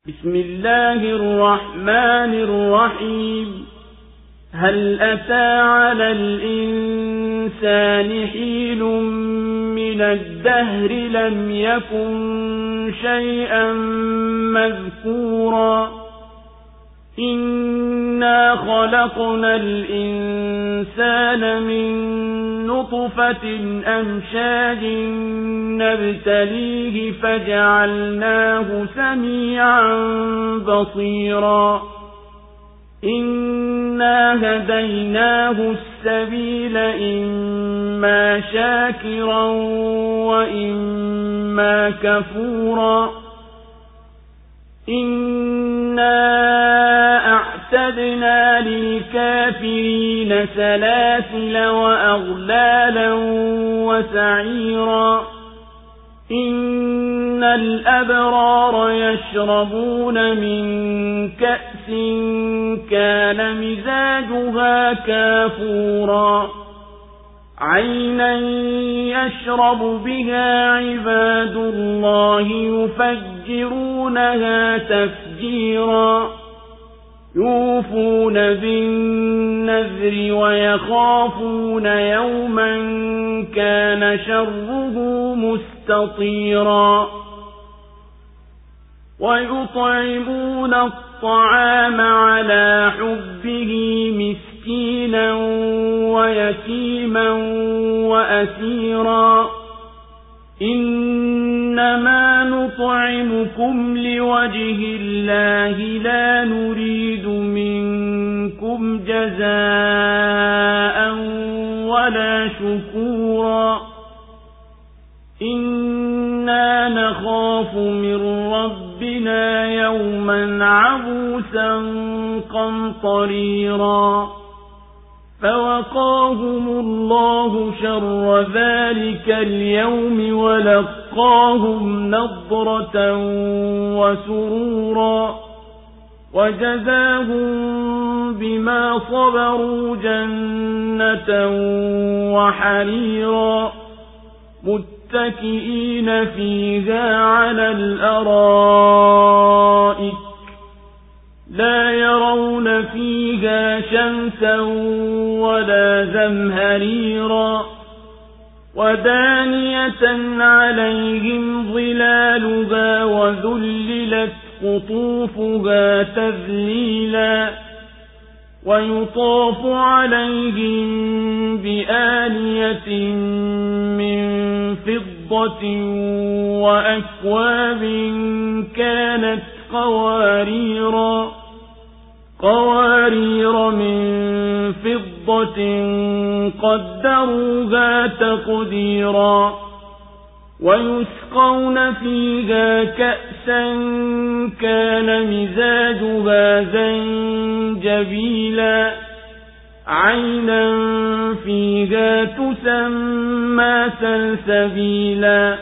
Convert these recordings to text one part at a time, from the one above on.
بسم الله الرحمن الرحيم. هل أتى على الإنسان حين من الدهر لم يكن شيئا مذكورا إنا خلقنا الإنسان من نطفة أمشاج نبتليه فجعلناه سميعا بصيرا إنا هديناه السبيل إما شاكرا وإما كفورا إنا أعتدنا للكافرين سلاسل وأغلالا وسعيرا إن الأبرار يشربون من كأس كان مزاجها كافورا عينا يشرب بها عباد الله يفجرونها تفجيرا يوفون بالنذر ويخافون يوما كان شره مستطيرا ويطعمون الطعام على حبه مسكينا ويتيما وأسيرا إنما نطعمكم لوجه الله لا نريد منكم جزاء ولا شكورا إنا نخاف من ربنا يوما عبوسا قمطريرا فوقاهم الله شر ذلك اليوم ولقاهم نضرة وسرورا وجزاهم بما صبروا جنة وحريرا متكئين فيها على الأرائك لا يرون فيها شمسا ولا زمهريرا ودانية عليهم ظلالها وذللت قطوفها تذليلا ويطاف عليهم بآنية من فضة وأكواب كانت قوارير من فضة قدروها تقديرا ويسقون فيها كأسا كان مزاجها زنجبيلا عينا فيها تسمى سلسبيلا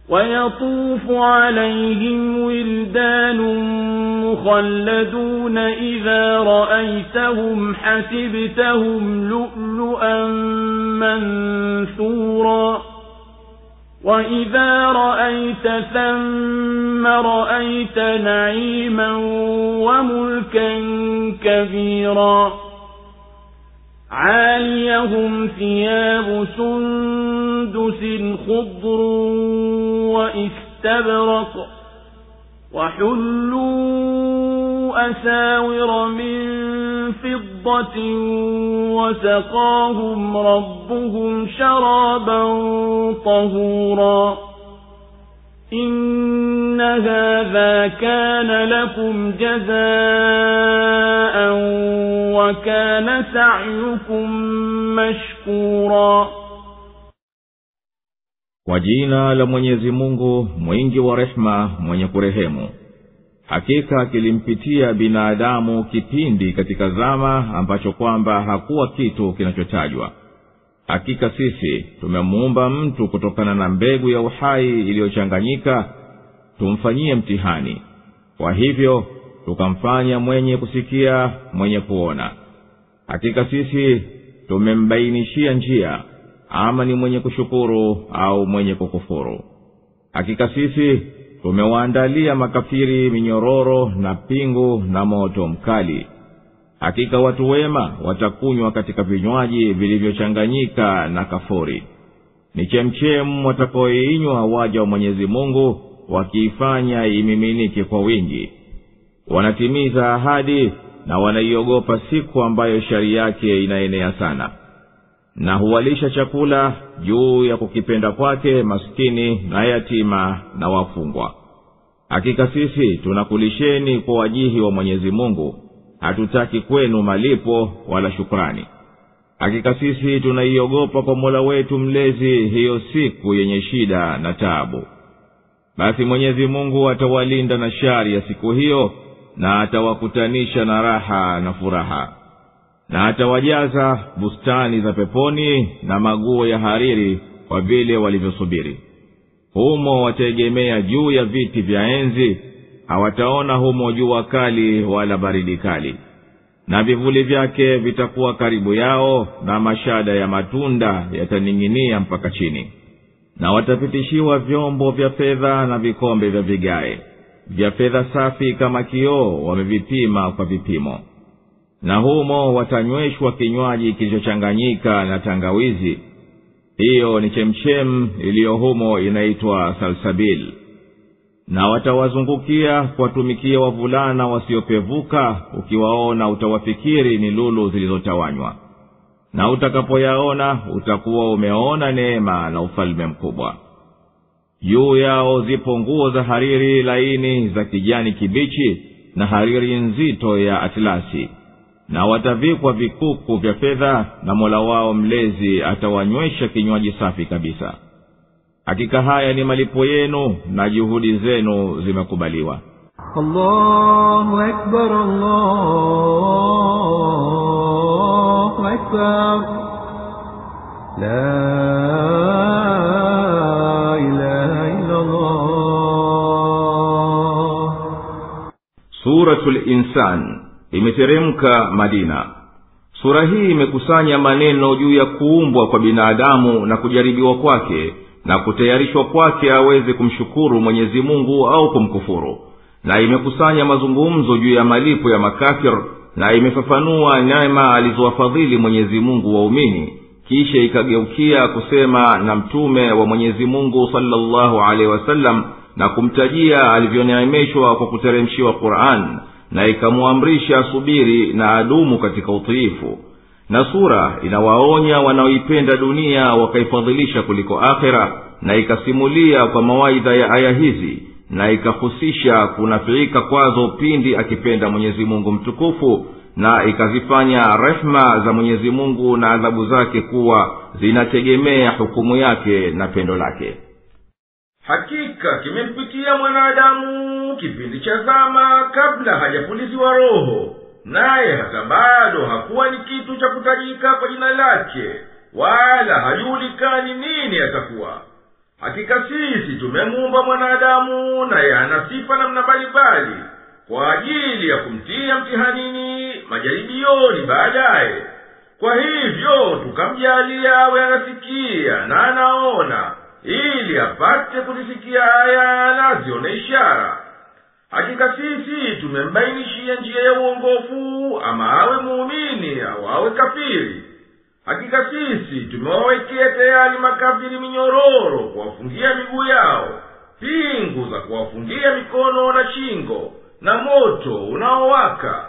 ويطوف عليهم ولدان مخلدون إذا رأيتهم حسبتهم لؤلؤا منثورا وإذا رأيت ثم رأيت نعيما وملكا كبيرا عاليهم ثياب سندس خضر وإستبرق وحلوا أساور من فضة وسقاهم ربهم شرابا طهورا إن هذا كان لكم جزاء وكان سعيكم مشكورا. Kwa jina la Mwenyezi Mungu mwingi wa rehema mwenye kurehemu. Hakika kilimpitia binadamu kipindi katika zama ambacho kwamba hakuwa kitu kinachotajwa. Hakika sisi tumemuumba mtu kutokana na mbegu ya uhai iliyochanganyika tumfanyie mtihani. Kwa hivyo tukamfanya mwenye kusikia, mwenye kuona. Hakika sisi tumembainishia njia, ama ni mwenye kushukuru au mwenye kukufuru. Hakika sisi tumewaandalia makafiri minyororo na pingu na moto mkali. Hakika watu wema watakunywa katika vinywaji vilivyochanganyika na kafuri. Ni chemchemu watakaoinywa waja wa Mwenyezi Mungu, wakiifanya imiminike kwa wingi. Wanatimiza ahadi na wanaiogopa siku ambayo shari yake inaenea sana. Na huwalisha chakula juu ya kukipenda kwake maskini na yatima na wafungwa. Hakika sisi tunakulisheni kwa wajihi wa Mwenyezi Mungu, hatutaki kwenu malipo wala shukrani. Hakika sisi tunaiogopa kwa Mola wetu mlezi hiyo siku yenye shida na taabu. Basi Mwenyezi Mungu atawalinda na shari ya siku hiyo, na atawakutanisha na raha na furaha, na atawajaza bustani za peponi na maguo ya hariri kwa vile walivyosubiri. Humo wataegemea juu ya viti vya enzi, hawataona humo jua kali wala baridi kali, na vivuli vyake vitakuwa karibu yao, na mashada ya matunda yataning'inia mpaka chini. Na watapitishiwa vyombo vya fedha na vikombe vya vigae vya fedha safi kama kioo, wamevipima kwa vipimo. Na humo watanyweshwa kinywaji kilichochanganyika na tangawizi. Hiyo ni chemchem iliyo humo inaitwa salsabil. Na watawazungukia kuwatumikia wavulana wasiopevuka, ukiwaona utawafikiri ni lulu zilizotawanywa. Na utakapoyaona utakuwa umeona neema na ufalme mkubwa. Juu yao zipo nguo za hariri laini za kijani kibichi na hariri nzito ya atlasi, na watavikwa vikuku vya fedha, na Mola wao mlezi atawanywesha kinywaji safi kabisa. Hakika haya ni malipo yenu na juhudi zenu zimekubaliwa. Allahu Akbar, Allahu Akbar, la ilaha illa Allah. Suratul Insan imeteremka Madina. Sura hii imekusanya maneno juu ya kuumbwa kwa binadamu na kujaribiwa kwake na kutayarishwa kwake aweze kumshukuru Mwenyezi Mungu au kumkufuru. Na imekusanya mazungumzo juu ya malipo ya makafir, na imefafanua neema alizowafadhili Mwenyezi Mungu waumini. Kisha ikageukia kusema na mtume wa Mwenyezi Mungu sallallahu alaihi wasallam, na kumtajia alivyoneemeshwa kwa kuteremshiwa Qur'an, na ikamuamrisha subiri na adumu katika utiifu. Na sura inawaonya wanaoipenda dunia wakaifadhilisha kuliko akhera, na ikasimulia kwa mawaidha ya aya hizi, na ikahusisha kunafiika kwazo pindi akipenda Mwenyezi Mungu mtukufu, na ikazifanya rehma za Mwenyezi Mungu na adhabu zake kuwa zinategemea hukumu yake na pendo lake. Hakika kimempitia mwanadamu kipindi cha zama kabla hajapuliziwa roho, naye hata bado hakuwa ni kitu cha kutajika kwa jina lake, wala hajulikani nini atakuwa. Hakika sisi tumemuumba mwanadamu, naye ana sifa namna mbalimbali kwa ajili ya kumtia mtihanini, majaribioni baadaye. Kwa hivyo tukamjalia awe anasikia na anaona, ili apate kuzisikia aya na zione ishara. Hakika sisi tumembainishia njia ya uongofu, ama awe muumini au awe kafiri. Hakika sisi tumewawekea tayari makafiri minyororo kuwafungia miguu yao, pingu za kuwafungia mikono na shingo, na moto unaowaka.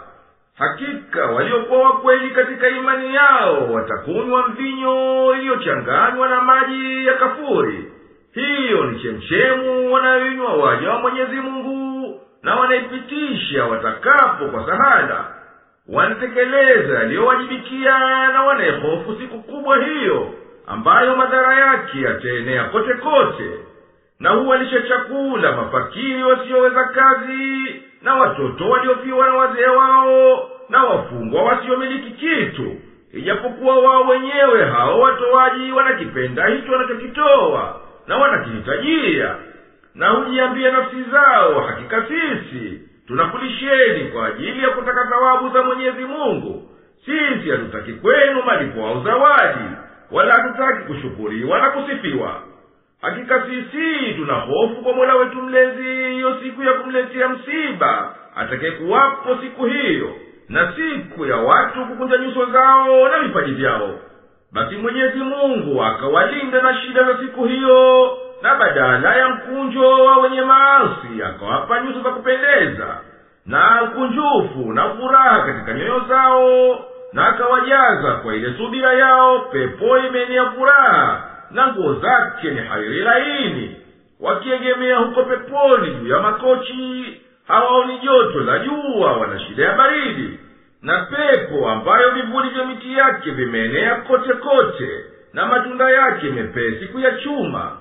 Hakika waliokuwa wakweli katika imani yao watakunywa mvinyo iliyochanganywa na maji ya kafuri. Hiyo ni chemchemu wanayoinywa waja wa Mwenyezi Mungu, na wanaipitisha watakapo kwa sahada. Wanatekeleza yaliyowajibikia, na wanaihofu siku kubwa hiyo ambayo madhara yake yataenea kote kote. Na huwalisha chakula mafakiri wasioweza kazi, na watoto waliofiwa na wazee wao, na wafungwa wasiomiliki kitu, ijapokuwa wao wenyewe hao watoaji wanakipenda hicho wanachokitoa na wanakihitajia. Na hujiambia nafsi zao, hakika sisi tunakulisheni kwa ajili ya kutaka thawabu za Mwenyezi Mungu. Sisi hatutaki kwenu malipo au zawadi, wala hatutaki kushukuriwa na kusifiwa. hakika sisi tuna hofu kwa Mola wetu mlezi hiyo siku ya kumletea msiba atakayekuwapo siku hiyo, na siku ya watu kukunja nyuso zao na vipaji vyao. Basi Mwenyezi Mungu akawalinda na shida za siku hiyo, na badala ya mkunjo wa wenye maasi akawapa nyuso za kupendeza na ukunjufu na furaha katika nyoyo zao, na akawajaza kwa ile subira yao pepo imeenea furaha, na nguo zake ni hariri laini. Wakiegemea huko peponi juu ya makochi, hawaoni joto la jua wala shida ya baridi, na pepo ambayo vivuli vya miti yake vimeenea kote kote, na matunda yake mepesi kuyachuma,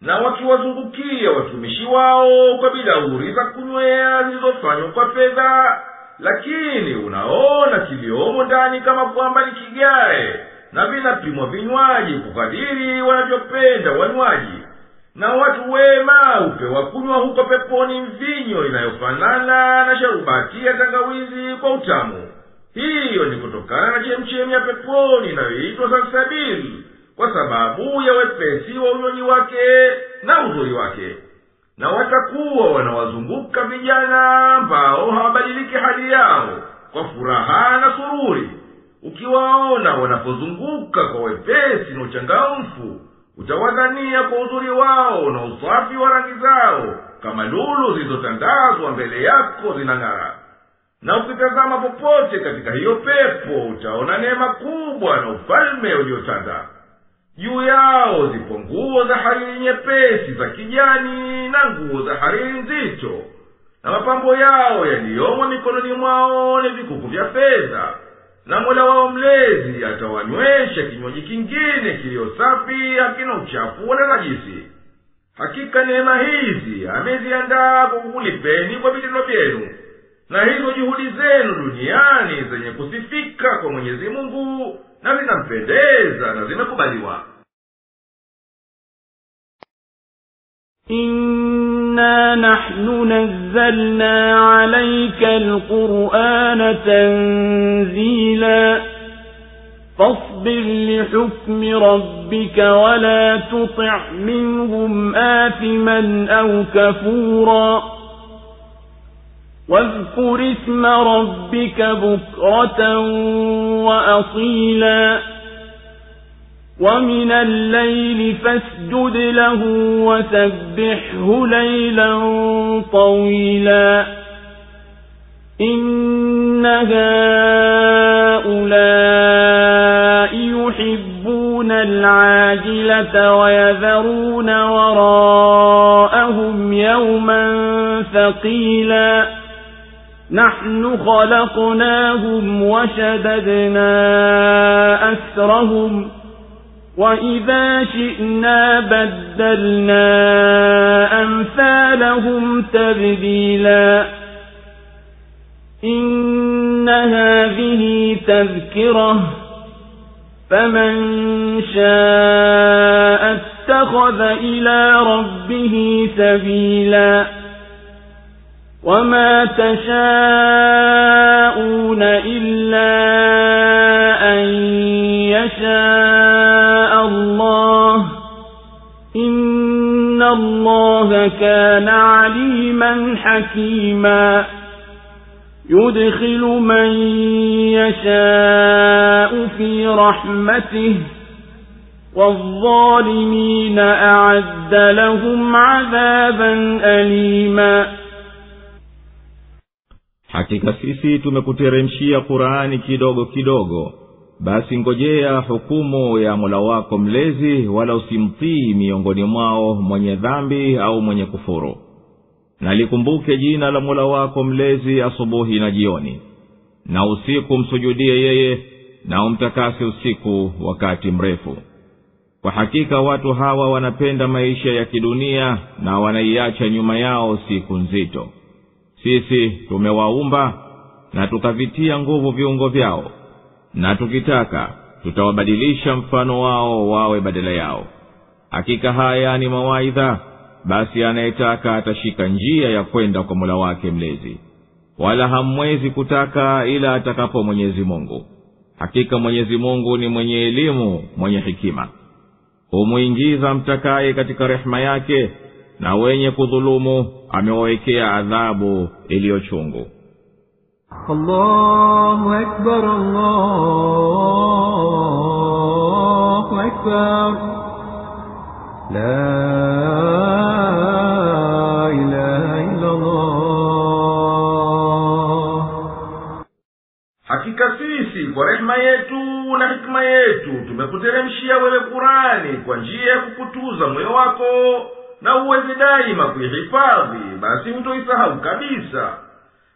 na wakiwazungukia watumishi wao kwa bilauri za kunywea zilizofanywa kwa fedha, lakini unaona kiliomo ndani kama kwamba ni kigae, na vinapimwa vinywaji kukadiri wanavyopenda wanywaji. Na watu wema hupewa kunywa huko peponi mvinyo inayofanana na sharubati ya tangawizi kwa utamu. Hiyo ni kutokana na chemchemi ya peponi inayoitwa salsabil, kwa sababu ya wepesi wa unywaji wake na uzuri wake. Na watakuwa wanawazunguka vijana ambao hawabadiliki hali yao kwa furaha na sururi. Ukiwaona wanapozunguka kwa wepesi na uchangamfu, utawadhania kwa uzuri wao na usafi wa rangi zao kama lulu zilizotandazwa mbele yako zinang'ara. Na ukitazama popote katika hiyo pepo utaona neema kubwa na ufalme uliotanda. Juu yao zipo nguo za hariri nyepesi za kijani na nguo za hariri nzito, na mapambo yao yaliyomo mikononi mwao ni vikuku vya fedha. Na Mola wao mlezi atawanywesha kinywaji kingine kilio safi, hakina uchafu wala najisi. Hakika neema hizi ameziandaa kwa kukulipeni kwa vitendo vyenu, na hizo juhudi zenu duniani zenye kusifika kwa Mwenyezi Mungu na zinampendeza na zimekubaliwa. Inna nahnu nazzalna alayka alqur'ana tanzila fasbir lihukmi rabbika wa la tuti' minhum athiman aw kafura واذكر اسم ربك بكرة وأصيلا ومن الليل فاسجد له وسبحه ليلا طويلا إن هؤلاء يحبون العاجلة ويذرون وراءهم يوما ثقيلا نحن خلقناهم وشددنا أسرهم وإذا شئنا بدلنا أمثالهم تبديلا إن هذه تذكرة فمن شاء اتخذ إلى ربه سبيلا وما تشاءون إلا أن يشاء الله إن الله كان عليما حكيما يدخل من يشاء في رحمته والظالمين أعد لهم عذابا أليما. Hakika sisi tumekuteremshia Qur'ani kidogo kidogo, basi ngojea hukumu ya Mola wako mlezi, wala usimtii miongoni mwao mwenye dhambi au mwenye kufuru. Na likumbuke jina la Mola wako mlezi asubuhi na jioni, na usiku msujudie yeye, na umtakase usiku wakati mrefu. Kwa hakika watu hawa wanapenda maisha ya kidunia na wanaiacha nyuma yao siku nzito. Sisi tumewaumba na tukavitia nguvu viungo vyao, na tukitaka tutawabadilisha mfano wao wawe badala yao. Hakika haya ni mawaidha, basi anayetaka atashika njia ya kwenda kwa Mola wake mlezi. Wala hamwezi kutaka ila atakapo Mwenyezi Mungu. Hakika Mwenyezi Mungu ni mwenye elimu, mwenye hikima. humwingiza mtakaye katika rehema yake, na wenye kudhulumu amewawekea adhabu iliyochungu. Allahu akbar, Allahu akbar. La ilaha illa Allah. Hakika sisi kwa rehema yetu na hikma yetu tumekuteremshia wewe Kurani kwa njia ya kukutuza moyo wako, na uweze daima kuihifadhi, basi hutoisahau kabisa.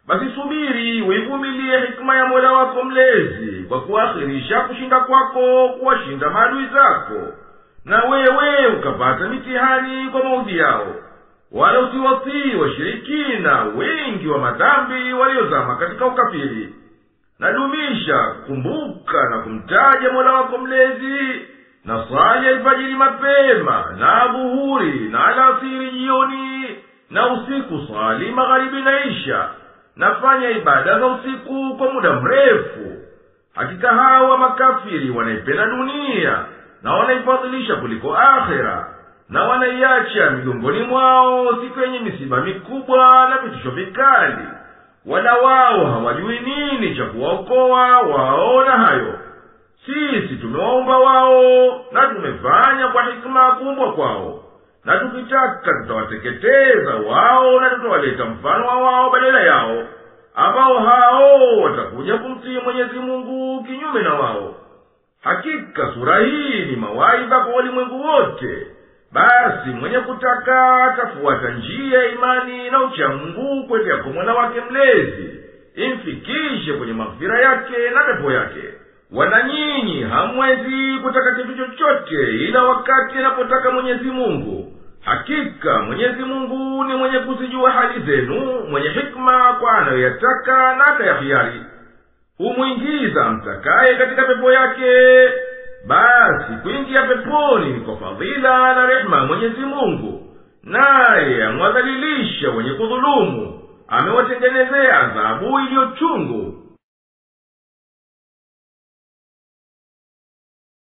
Basi subiri uivumilie hikma ya Mola wako mlezi kwa kuakhirisha kushinda kwako kuwashinda maadui zako, na wewe ukapata mitihani kwa maudhi yao. Wala usiwatii washirikina wengi wa madhambi waliozama katika ukafiri. Na dumisha kumbuka na kumtaja Mola wako mlezi, na swali alfajiri mapema, na dhuhuri, na alasiri jioni, na usiku swali magharibi na isha. Nafanya ibada za usiku kwa muda mrefu. Hakika hawa makafiri wanaipenda dunia, na wanaifadhilisha kuliko akhera, na wanaiacha migongoni mwao siku yenye misiba mikubwa na vitisho vikali. Wala wao hawajui nini cha kuwaokoa wao na hayo. Sisi tumewaumba wao, na tumefanya kwa hikma kuumbwa kwao, na tukitaka tutawateketeza wao, na tutawaleta mfano wa wao badala yao, ambao hao watakuja kumtii Mwenyezi Mungu kinyume na wao. Hakika sura hii ni mawaidha kwa walimwengu wote. Basi mwenye kutaka atafuata njia ya imani na uchamungu kwenda kwa Mola wake mlezi, imfikishe kwenye maghfira yake na pepo yake. Wana nyinyi hamwezi kutaka kitu chochote ila wakati anapotaka Mwenyezi Mungu. Hakika Mwenyezi Mungu ni mwenye kuzijua hali zenu, mwenye hikma kwa anayoyataka na akayahiari. Humwingiza mtakaye katika pepo yake. Basi kuingia peponi ni kwa fadhila na rehema Mwenyezi Mungu. Naye amwadhalilisha wenye kudhulumu, amewatengenezea adhabu iliyochungu.